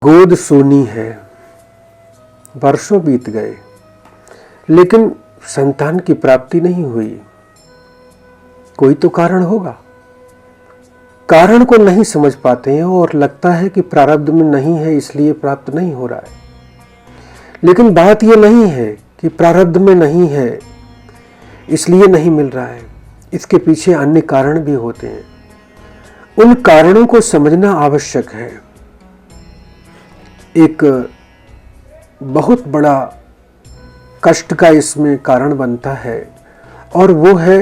गोद सोनी है, वर्षों बीत गए लेकिन संतान की प्राप्ति नहीं हुई। कोई तो कारण होगा। कारण को नहीं समझ पाते हैं और लगता है कि प्रारब्ध में नहीं है इसलिए प्राप्त नहीं हो रहा है। लेकिन बात यह नहीं है कि प्रारब्ध में नहीं है इसलिए नहीं मिल रहा है। इसके पीछे अन्य कारण भी होते हैं। उन कारणों को समझना आवश्यक है। एक बहुत बड़ा कष्ट का इसमें कारण बनता है और वो है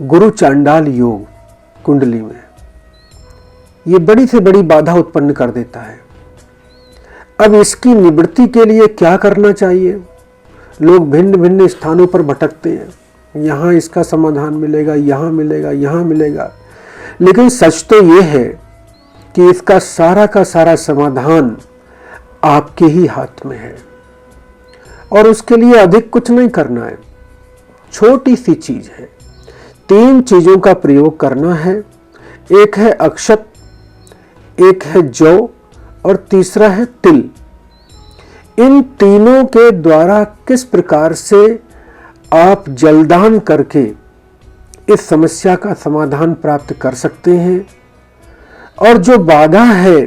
गुरु चांडाल योग कुंडली में। ये बड़ी से बड़ी बाधा उत्पन्न कर देता है। अब इसकी निवृत्ति के लिए क्या करना चाहिए? लोग भिन्न भिन्न स्थानों पर भटकते हैं। यहाँ इसका समाधान मिलेगा, यहाँ मिलेगा, यहाँ मिलेगा। लेकिन सच तो ये है कि इसका सारा का सारा समाधान आपके ही हाथ में है और उसके लिए अधिक कुछ नहीं करना है। छोटी सी चीज है। 3 चीजों का प्रयोग करना है। एक है अक्षत, एक है जौ और तीसरा है तिल। इन तीनों के द्वारा किस प्रकार से आप जलदान करके इस समस्या का समाधान प्राप्त कर सकते हैं और जो बाधा है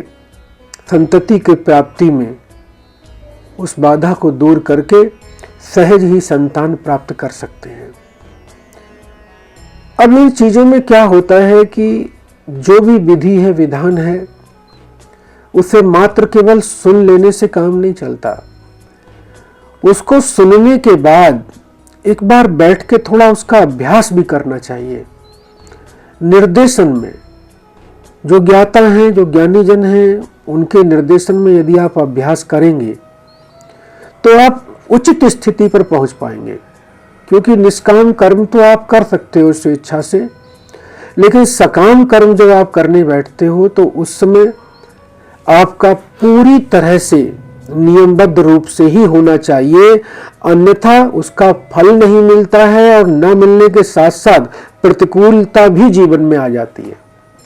संतति के प्राप्ति में, उस बाधा को दूर करके सहज ही संतान प्राप्त कर सकते हैं। अब इन चीजों में क्या होता है कि जो भी विधि है, विधान है, उसे मात्र केवल सुन लेने से काम नहीं चलता। उसको सुनने के बाद एक बार बैठ के थोड़ा उसका अभ्यास भी करना चाहिए। निर्देशन में जो ज्ञाता हैं, जो ज्ञानी जन हैं, उनके निर्देशन में यदि आप अभ्यास करेंगे तो आप उचित स्थिति पर पहुंच पाएंगे। क्योंकि निष्काम कर्म तो आप कर सकते हो स्वेच्छा से, लेकिन सकाम कर्म जब आप करने बैठते हो तो उस समय आपका पूरी तरह से नियमबद्ध रूप से ही होना चाहिए, अन्यथा उसका फल नहीं मिलता है और न मिलने के साथ साथ प्रतिकूलता भी जीवन में आ जाती है।